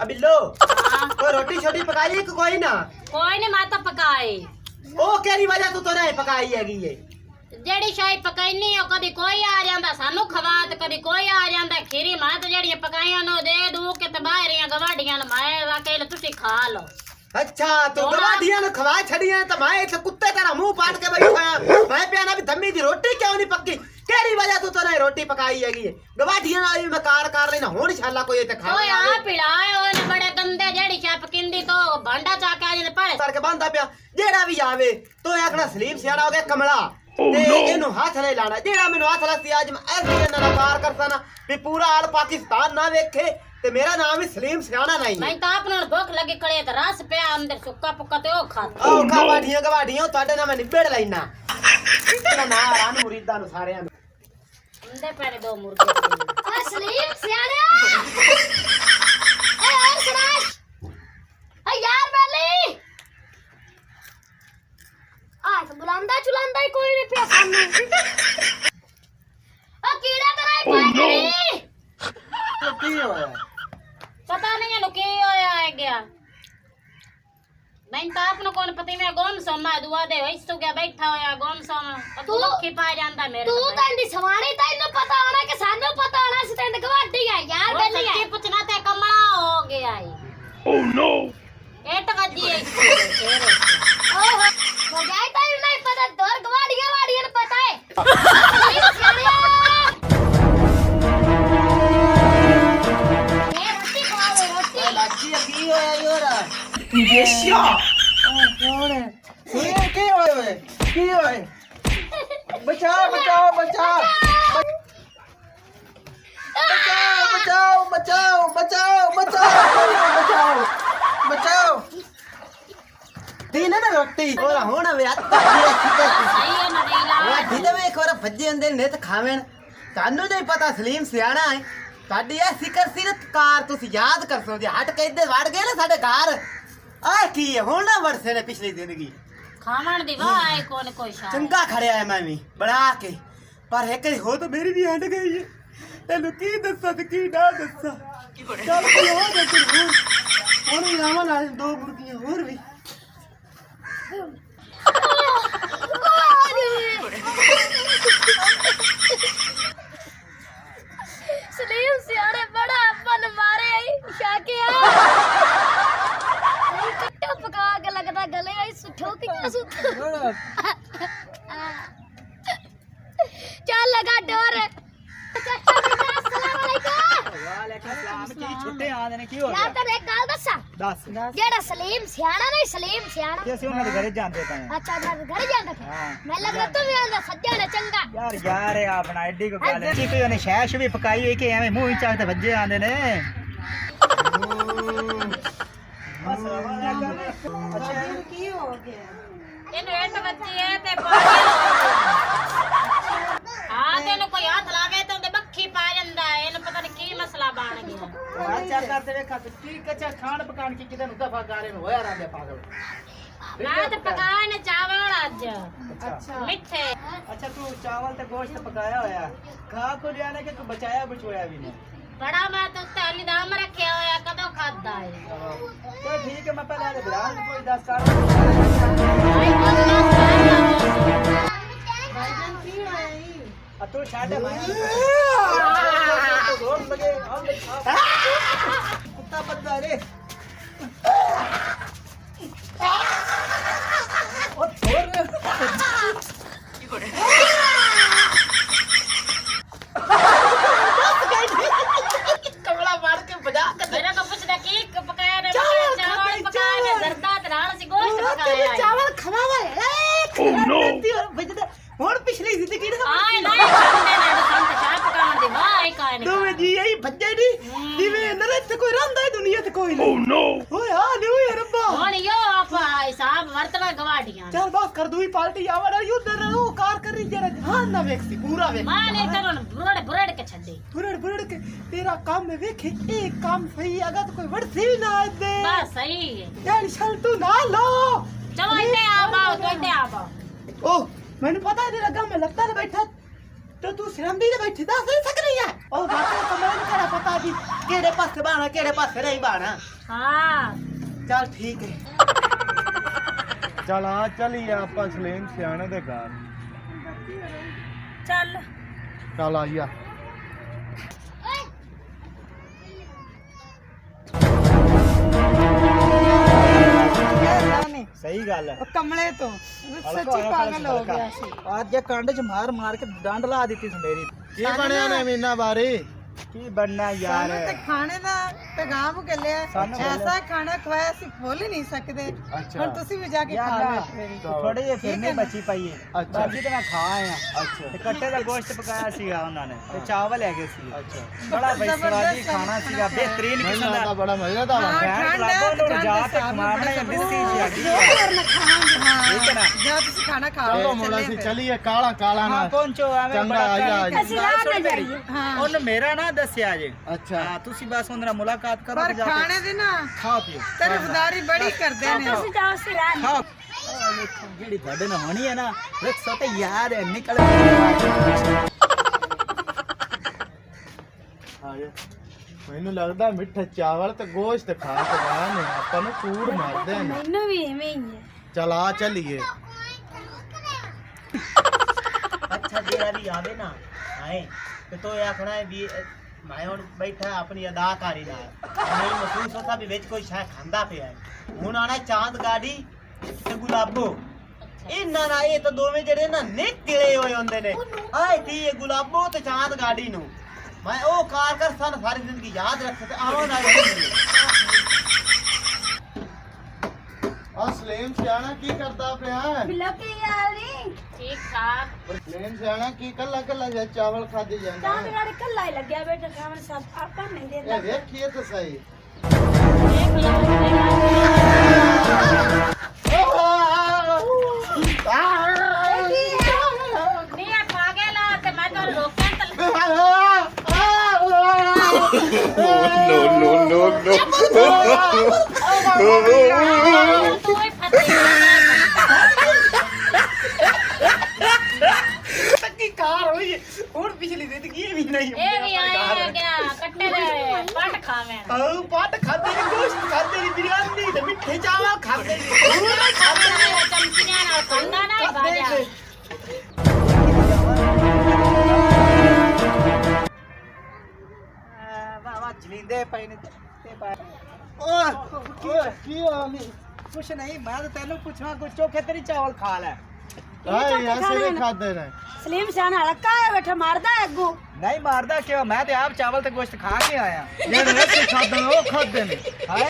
अबिल्लो कोई रोटी छोटी पकाई कि कोई ना? कोई नहीं माता पकाए। ओ केरी वजह तू तो नहीं पकाई हैगी ये? जेड़ी शाही पकाईनी हो कदी कोई आ जांदा सानू खवा ते कदी कोई आ जांदा। खीरी मां तो जेड़ी पकाईयां नो दे दू के ते बाहरियां गवाडियां न मैं वाकई तुसी खा लो। अच्छा तू गवाडियां ने खवा छड़ियां तो मैं इथे कुत्ते तेरा मुंह पाट के बैठा हां। मैं प्याना भी धम्मी दी रोटी क्यों नहीं पक्की? केरी वजह तू तो नहीं रोटी पकाई हैगी ये? गवाडियां वाली मैं कार लेना हुन इंशाल्लाह कोई ते खा। ओए आ पिलाए ओने बड़े गंदे जेड़ी चाय पकिंदी तो भांडा चाके आ जने पड़े करके बांधा पिया। जेड़ा भी आवे तो आखना सलीम सियाड़ा हो गया कमला ते इनु हाथ नहीं लाना। जेड़ा मेनू हाथ लाती आज मैं ऐसे नकार करता ना भी पूरा आल पाकिस्तान ना वेखे ते मेरा नाम ही सलीम सियाड़ा नहीं। मैं तो आपने भूख लगी खड़े ते रस पे अंदर सुक्का पुक्का ते ओ खा। ओ गवाडियां गवाडियां ਤੁਹਾਡੇ ਨਾਲ ਮੈਂ ਨਿਬੜ ਲੈਣਾ। तेरा ना रान मुरीदां नु सारेयां नु अंदर पड़े दो मुर्गे। ओ सलीम सियाड़ा ए और सराज ए यार वाली आ तो बुलांदा चुलांदा ही कोई नहीं पिया सामने। ओ कीड़ा तो नहीं पाए तो की होया? पता नहीं है के होया है गया। मैं तो आपने कौन पति में गोम सोमा दुआ दे वैस तो क्या बैठा होया गोम सोमा तू मक्खी पा जांदा मेरे तू तो इंदी सवाणी तैਨੂੰ पता होना कि सानू पता होना सी तैਨੂੰ गवाडी है यार बेली है। सच्ची पूछना ते कमला हो गया है। Oh no! एट गजी है ओहो बजाय तैਨੂੰ नहीं पता तोर गवाडियां ने पता है। सलीम सियाड़ा ये रोटी खाओ रोटी लाची की होया योरा? बेशिया कौन है? ये की होए? की होए? बचाओ बचाओ बचाओ बचाओ बचाओ बचाओ बचाओ बचाओ दीना ना रोटी और होना वे आता सही है नदीला वो दीदा वे एक और भज्जे अंदर ने तो खावेन तानू नहीं पता सलीम सियाड़ा है साडी ए सिकर सिरत कार तुसी याद कर सो जे हट के इधर वड़ गए ना साडे घर आ की हुन ना वरसे ने पिछली जिंदगी खावन दी वाह है कौन कोई शाह चंगा खड़या है मैं भी बना के पर एक हो तो मेरी भी हट गई है तेनू की दस्सा ते की ना दस्सा चल कोई हो दे हुन रामा नाल दो मुर्गियां और भी सलीम सियाड़े बड़ा अपन मारे आई शाके कट्टा पका के लगता गले आई सुठो किया सुत चल लगा डोर छुट्टे आंदे ने की हो यार तेरे एक गाल दसा दस जेड़ा सलीम सियाड़ा नहीं सलीम सियाड़ा कैसे उन्हां दे घरे जांदे पए अच्छा मैं घर जांदा था मैं लग रहा तू भी आंदा सज्जन है चंगा यार है अपना एडी को गाल है कोई ने शैश भी पकाई है कि एवें मुंह चाहते भज्जे आंदे ने अच्छा की हो गया ਇਹਨੂੰ ਐਟ ਵੱਜੀ ਹੈ ਤੇ ਪਾਣੀ ਹਾਂ ਤੈਨੂੰ ਕੋਈ ਹੱਥ ਲਾਵੇ ਤੇ ਉਹਦੇ ਮੱਖੀ ਪਾ ਜਾਂਦਾ ਇਹਨੂੰ ਪਤਾ ਨਹੀਂ ਕੀ ਮਸਲਾ ਬਣ ਗਿਆ अच्छा करते वे खाते की कच्चा खान पकान की किधर दफा गारे में होया रहंदे पागल ਮੈਂ ਤੇ ਪਕਾਏ ਨੇ ਚਾਵਲ ਅੱਜ अच्छा ਮਿੱਠੇ अच्छा तू चावल ते गोश्त पकाया होया खा को लियाने के तू बचाया बचोया भी नहीं ਬੜਾ ਮੈਂ ਤਾਂ ਉੱਤੇ ਹਾਲੀ ਦਾਮ ਰੱਖਿਆ ਹੋਇਆ ਕਦੋਂ ਖਾਦਾ ਹੈ तो ठीक है मैं पहले आले बिरान कोई 10 कार तू छाड़े मैं तो रोड लगे हम कुत्ता बंदा रे ओ छोड़ कमला मार के बजा मेरा को पूछदा की पकाया रे चावल पकाए ने जरदा तराल सी गोश्त पकाया चावल खवावा है Oh no! ਹੁਣ ਪਿਛਲੀ ਜ਼ਿੰਦਗੀ ਦਾ ਆਏ ਨਹੀਂ ਖਾਂਦੇ ਨੇ ਸੰਤ ਚਾਹ ਪਕਾਉਣ ਦੀ ਵਾਹ ਇਹ ਕਾਇ ਦੋਵੇਂ ਜੀ ਇਹੀ ਭੱਜੇ ਨਹੀਂ ਜਿਵੇਂ ਨਰੇ ਇੱਥੇ ਕੋਈ ਰਹਿੰਦਾ ਹੈ ਦੁਨੀਆ ਤੇ ਕੋਈ ਨਹੀਂ Oh no! ਓਏ ਆ ਨਹੀਂ ਓਏ ਰੱਬਾ ਹੁਣ ਯੋ ਆਪ ਹਿਸਾਬ ਵਰਤਣਾ ਗਵਾਡੀਆਂ ਚੱਲ ਬਸ ਕਰ ਦੂਈ ਪਾਰਟੀ ਆਵੜ ਉਧਰ ਉਹ ਕਾਰ ਕਰੀ ਜਰਾ ਜਹਾਨ ਨਾ ਵੇਖੀ ਪੂਰਾ ਵੇਖ ਮਾਂ ਨੇ ਤਰਨ ਬੁਰੜ ਕੇ ਛੱਡੇ ਬੁਰੜ ਕੇ ਤੇਰਾ ਕੰਮ ਵੇਖੇ ਇਹ ਕੰਮ ਸਹੀ ਅਗਾ ਤਾਂ ਕੋਈ ਵੜਸੀ ਵੀ ਨਾ ਦੇ ਬਸ ਸਹੀ ਹੈ ਯਾਰ ਛਲ ਤੂੰ ਨਾ ਲਾ ਚਲੋ ਇੱਥੇ ਆ ਬਾਓ ਤੂੰ ਇੱਥੇ ਆ ਬਾਓ ਓ ਮੈਨੂੰ ਪਤਾ ਨਹੀਂ ਲੱਗਾ ਮੈਂ ਲੱਤਾਂ ਤੇ ਬੈਠਾ ਤੇ ਤੂੰ ਸਿਰੰਦੀ ਤੇ ਬੈਠੀ ਦੱਸ ਨਹੀਂ ਸਕਦੀ ਹੈ ਉਹ ਬਾਕੀ ਤਾਂ ਮੈਨੂੰ ਕਿਹੜਾ ਪਤਾ ਵੀ ਕਿਹੜੇ ਪਾਸੇ ਬਾਣਾ ਕਿਹੜੇ ਪਾਸੇ ਨਹੀਂ ਬਾਣਾ ਹਾਂ ਚੱਲ ਠੀਕ ਹੈ ਚੱਲ ਆ ਚੱਲੀਏ ਆਪਾਂ ਸਲੀਮ ਸਿਆਣੇ ਦੇ ਘਰ ਚੱਲ ਚੱਲ ਆਈਆ ਸਹੀ ਗੱਲ ਹੈ ਉਹ ਕਮਲੇ ਤੋਂ ਸੱਚੀ ਪਾਗਲ ਹੋ ਗਿਆ ਸੀ। ਅੱਜ ਇਹ ਕੰਡ ਚ ਮਾਰ ਮਾਰ ਕੇ ਡੰਡ ਲਾ ਦਿੱਤੀ ਸੀ ਮੇਰੀ ਕੀ ਬਣਿਆ ਨੇ ਮੀਨਾ ਬਾਰੀ ਕੀ ਬਣਨਾ ਯਾਰ ਸਾਨੂੰ ਤੇ ਖਾਣੇ ਦਾ ਪੈਗਾਮ ਗੱਲਿਆ ਐਸਾ ਖਾਣਾ ਖਵਾਇਆ ਸੀ ਭੁੱਲ ਹੀ ਨਹੀਂ ਸਕਦੇ। ਹੁਣ ਤੁਸੀਂ ਵੀ ਜਾ ਕੇ ਖਾ ਲਓ ਮੇਰੀ ਥੋੜੇ ਜਿਹੇ ਫਿਰਨੇ ਬਚੀ ਪਈਏ ਅੱਛਾ। ਬਾਕੀ ਤੇ ਮੈਂ ਖਾ ਆਇਆ ਅੱਛਾ ਤੇ ਕੱਟੇ ਦਾ ਗੋਸ਼ਤ ਪਕਾਇਆ ਸੀਗਾ ਉਹਨਾਂ ਨੇ ਤੇ ਚਾਵਲ ਹੈਗੇ ਸੀ ਅੱਛਾ ਬੜਾ ਬਈ ਸਵਾਦੀ ਖਾਣਾ ਸੀਗਾ ਬਿਹਤਰੀਨ ਕਿਸਮ ਮੈਨੂੰ ਦਾ ਤਾਂ ਬੜਾ ਮਜ਼ਾ ਦਾ ਹਾਂ, ਖੈਰ ਠੰਡ ਲਾਗੋ ਹੈ, ਨੂੰ ਜਾ ਠੰਡ ਤੇ ਹੈ, ਮਾਰਨਾ ਬੜਾ ਬਿਸਤੀ ਜੀ ਹੈਗੀ ਹਾਂ ਠੀਕ ਹੈ ਨਾ ਜਾ ਤੁਸੀਂ ਖਾਣਾ ਖਾਓ ਚਲੋ ਮੁੰਡਾ ਸੀ ਚੱਲੀਏ ਕਾਲਾ ਕਾਲਾ ਹਾਂ ਨਾ ਪਹੁੰਚੋ ਐਵੇਂ ਚੰਗਾ ਬੜਾ ਆਇਆ ਅੱਜ। ਅਸੀਂ ਰਾਹ ਨਾ ਜਾਈਏ ਹਾਂ ਉਹਨੇ ਮੇਰਾ ਨਾਂ ਦੱਸਿਆ ਜੇ ਅੱਛਾ ਹਾਂ ਤੁਸੀਂ ਬਸ ਉਹਨਾਂ ਨਾਲ ਮੁਲਾਕਾਤ ਕਰੋ ਪਰ ਤੇ ਜਾ ਕੇ ਖਾਣੇ ਦੀ ਨਾ ਖਾ ਪੀਓ ਤਰਫਦਾਰੀ ਬੜੀ ਕਰਦੇ ਨੇ ਉਹ। ਜਾਓ ਸਿਰਾਂ ਖਾਓ ਜਿਹੜੀ ਤੁਹਾਡੇ ਨਾਲ ਹੋਣੀ ਹੈ ਨਾ ਰੱਖੋ ਤੇ ਯਾਰ ਨਿਕਲ ਮੈਨੂੰ ਲੱਗਦਾ ਮਿੱਠੇ ਚਾਵਲ ਤੇ ਗੋਸ਼ਤ ਖਾ ਕੇ ਬਾਹਰ ਨੇ ਆਪਾਂ ਨੂੰ ਕੂੜ ਮਾਰਦੇ ਨੇ ਮੈਨੂੰ ਵੀ ਐਵੇਂ ਹੀ ਹੈ ਚਲ ਆ ਚੱਲੀਏ ਅੱਛਾ ਜਿਹੜਾ ਵੀ ਆਵੇ ਨਾ ਆਏ ਤੇ ਤੋ ਇਹ ਆਖਣਾ ਹੈ ਵੀ ਮੈਂ ਹੁਣ ਬੈਠਾ ਆਪਣੀ ਅਦਾਕਾਰੀ ਨਾਲ ਮੈਨੂੰ ਮਹਿਸੂਸ ਹੁੰਦਾ ਵੀ ਵਿੱਚ ਕੋਈ ਸ਼ਾਇਦ ਖਾਂਦਾ ਪਿਆ ਹੈ ਹੁਣ ਆਣਾ ਚਾਂਦ ਗਾੜੀ ਤੇ ਗੁਲਾਬੋ ਇਹਨਾਂ ਨਾਲ ਇਹ ਤਾਂ ਦੋਵੇਂ ਜਿਹੜੇ ਨਾ ਨਿਕਲੇ ਹੋਏ ਹੁੰਦੇ ਨੇ ਆਏ ਤੀ ਇਹ ਗੁਲਾਬੋ ਤੇ ਚਾਂਦ ਗਾੜੀ ਨੂੰ ਮੈਂ ਉਹ ਕਾਰ ਕਰ ਸਨ ਸਾਰੀ ਜ਼ਿੰਦਗੀ ਯਾਦ ਰੱਖ ਤੇ ਆਵੋ ਨਾ ਆ ਸਲੀਮ ਸਿਆਣਾ ਕੀ ਕਰਦਾ ਪਿਆ ਲੋਕੀ ਯਾਰੀ ਠੀਕ ਠਾਕ ਸਲੀਮ ਸਿਆਣਾ ਕੀ ਕੱਲਾ ਕੱਲਾ ਜਿਹਾ ਚਾਵਲ ਖਾਦੇ ਜਾਂਦਾ ਚਾਂਦ ਗਾੜੀ ਕੱਲਾ ਹੀ ਲੱਗਿਆ ਬੇਟਾ ਖਾਣ ਸਭ ਆਪਾਂ ਨਹੀਂ ਦੇਦਾ ਇਹ ਵੇਖੀਏ ਤਾਂ ਸਹੀ ਦੇਖ ਨਹੀਂ ਆ ਪਾਗਲ ਆ ਤੇ ਮੈਂ ਤਾਂ ਰੋਕਾਂ ਤੂੰ ਹੀ ਤੱਕੀ ਕਾਰ ਹੋਈ ਹੁਣ ਪਿਛਲੀ ਜ਼ਿੰਦਗੀ ਇਹ ਵੀ ਨਹੀਂ ਇਹ ਵੀ ਆਇਆ ਗਿਆ ਕੱਟੇ ਦੇ ਪੱਟ ਖਾਵੇਂ ਆਹ ਪਾਟ ਖਾਦੇ ਨੇ ਗੋਸ਼ਤ ਖਾਦੇ ਨੇ ਬਿਰਿਆਨੀ ਤੇ ਮਿੱਠੇ ਚਾਵਲ ਖਾਦੇ ਨੇ ਚਮਚੀਆਂ ਨਾਲ ਖਾਂਦਾ ਨਾ ਬਾਜਾ ਵਾਹ ਚਲਿੰਦੇ ਪਏ ਨੇ ਤੇ ਪਾ ਓਏ ਕੀ ਆ ਨੀ ਕੁਛ ਨਹੀਂ ਮੈਂ ਤਾਂ ਤੈਨੂੰ ਪੁੱਛਣਾ ਕੁਛ ਚੋਖੇ ਤੇਰੀ ਚਾਵਲ ਖਾ ਲੈ ਆਏ ਐਸੇ ਖਾਦੇ ਨੇ ਸਲੀਮ ਸ਼ਾਨ ਹਲਕਾ ਹੈ ਬੈਠਾ ਮਾਰਦਾ ਹੈ ਅੱਗੂ ਨਹੀਂ ਮਾਰਦਾ ਕਿਉਂ ਮੈਂ ਤੇ ਆਪ ਚਾਵਲ ਤੇ ਗੋਸ਼ਤ ਖਾ ਕੇ ਆਇਆ ਜਿਹੜੇ ਐਸੇ ਖਾਦੇ ਨੇ ਉਹ ਖਾਦੇ ਨੇ ਹਾਏ